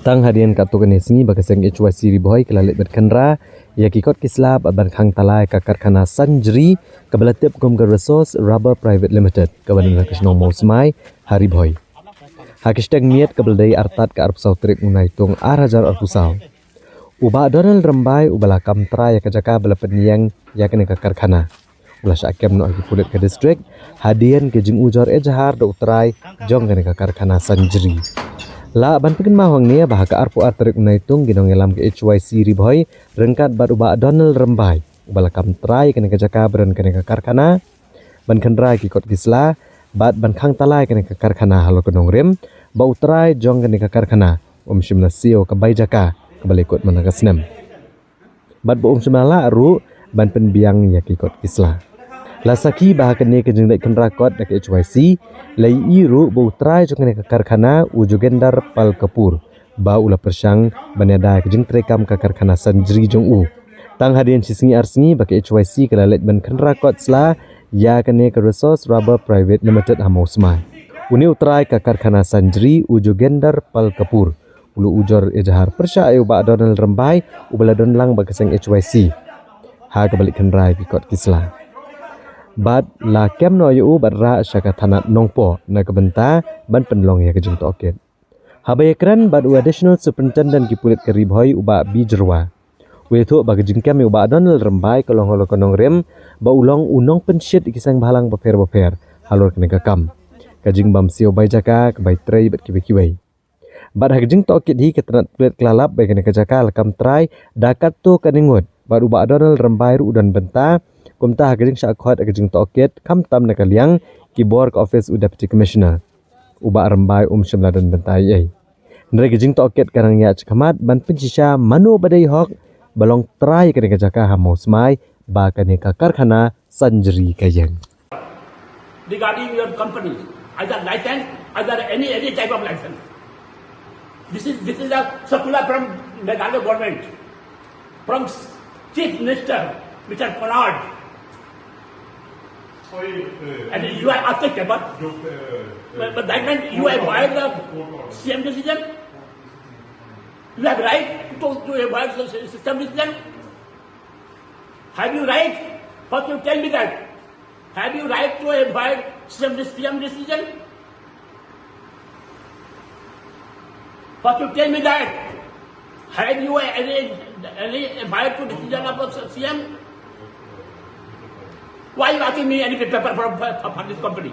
Tang harian katukan singi bakaseng HYC riboy kelalit berkenra ya kikot kislab aban khang talai ka karkhana Sanjri kebelatip kum resource rubber private limited kebadan kisnong mausmai hariboy. Hakishtag miat kebeldai artat ke arp sautrik unaitung arhajar arpusau. Uba Donald Rambai ubala kamtra ya kajaka bala penyang ya kene ka karkhana. Ulah syakem no agi pulit ke distrik hadian ke jing ujar ejahar do utrai jong kene ka karkhana Sanjri. La ban pekin mahwang ni bahaka arpu arterik unaitung ginong elam ke HYC riboy rengkat bad uba Donald Rambai ubala kamtrai kene kajaka beran kene ka karkhana ban kendrai ki kot gisla bad ban khang talai kene ka karkhana halo kenong rem ba utrai jong kene ka karkhana shimna sio ka baijaka kembali ikut managasnem bad bo shimna la ru ban penbiang ya ki kot gisla la saki bahaka ni ke jengdai kendra kot dak HYC lai iru bo utrai jong kene ka karkhana ujugendar pal kapur ba ula persyang banada ke jeng trekam ka karkhana Sanjri jong u tang hadian sisingi arsingi bak HYC kelalet ban kendra kot sla ya kene ke resource rubber private limited hamausmai uni utrai ka karkhana Sanjri ujugendar pal kapur ulu ujor ejahar persya ayu ba Donald Rambai ubala donlang bakaseng HYC ha kebalik kendrai ki kot kisla bad la kem no yu badra syaka thanat nongpo na kebenta ban penlong ya kejeng toket habay kran bad additional superintendent ki pulit keribhoy uba bijrwa wetu bag jeng kem uba Donald Rambai kolong holo konong rem ba ulong unong pensyit ikisang bahalang baper halor kene kakam kajing bam sio bai jaka kebai trei bat kibai bad hajing toket hi ketanat pulit kelalap bai kene kajaka lakam trai dakat tu kaningut bad uba Donald Rambai ru udan benta kumta hagajing syakot hagajing toket kam tam na kaliang keyboard office u deputy commissioner uba Rambai shimla dan bentai ai nere gajing toket karang ya chkamat ban pencisha manu badai hok balong trai kene kajaka hamausmai ba kene ka karkhana Sanjri kayeng regarding your company either license either any type of license this is a circular from Meghalaya government from Chief Minister Mr. Konard and you are asking about but that means you have violated the CM decision you have right to violate the system decision have you right first you tell me that have you right to violate CM decision first you tell me that have you any violate to decision of CM why are you asking me any paper from this company?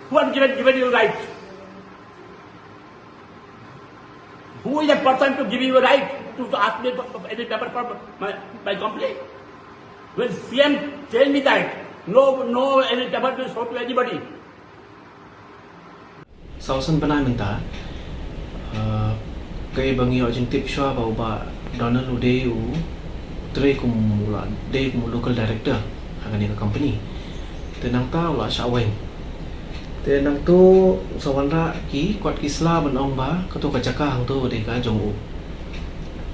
Who has given you right? Who is the person to give you a right to ask me any paper from my company? When CM tell me that, no any paper to show to anybody. Sausan panay minta, kay bangi o jing tip siya ba Donald Udeu, try kumula, day kumu local director. Hangani ka company tenang ta ula syaweng tenang tu sawanra ki kwat kisla banong ba kato kajaka hang tu de ka jong u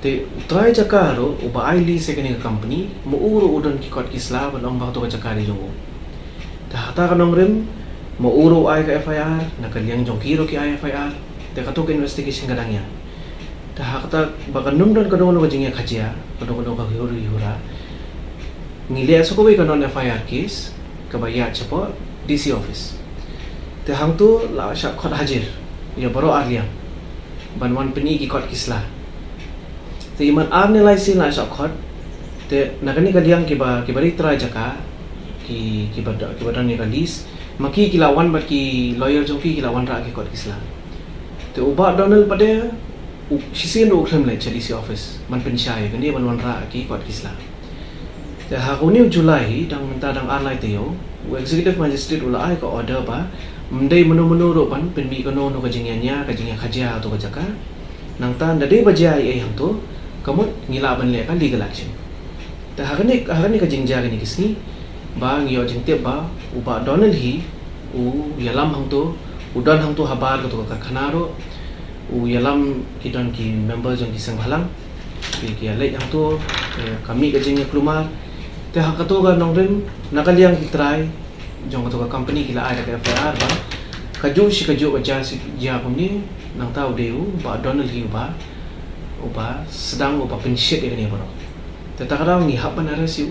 te try jaka ro uba aili second ka company mo uro udon ki kwat kisla banong ba kato kajaka ri jong u ta hata kanong rem mo uro ai ka FIR nakaliang jong kiro ki ai FIR te kato ka investigation kadangya ta hakata bakanum don kadong ka jingya khajia kadong ka hura ngiliat so kowe kanon FIR case kabayat cepo DC office te hang tu la syak khot hajir ya baro arliang banwan peni ki kot kisla te iman ar nilai sin la syak khot te nakani kaliang kibari tra jaka ki badan ni kalis maki kilawan bat ki lawyer joki kilawan ra ki kot kisla te uba Donald pade sisin ro klem le DC office man pensyai kan dia banwan ra ki kot kisla Hakuni Julai dang minta dang arlai teo, executive magistrate ula ai ka order ba, mendai menu-menu ro pan penbi kono no kajingnya khaja atau kajaka, nang tan dade baja ai hang to, kamut ngila ban le ka legal action. Ta hakani kajingja ni kisni, ba ngiyo jing tep ba, uba Donald hi, u yalam hang to, udan hang to habar to ka khanaro, u yalam kidon ki member jong kisang halang, ki alai hang to kami kajingnya kelumar te hakato ga nong rim nakaliang kitray jong to ka company kila ay ka FIR ba Kaju si kaju baca si dia pun ni nang tahu dia ba Donald hi uba sedang uba penshit dia ni bro. Tetapi kadang ni hak benar si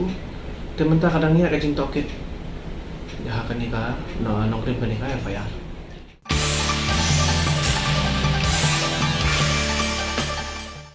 temen tak kadang ni agak jing toket. Ya kan ni ka nongkrip kan ni ka FIR.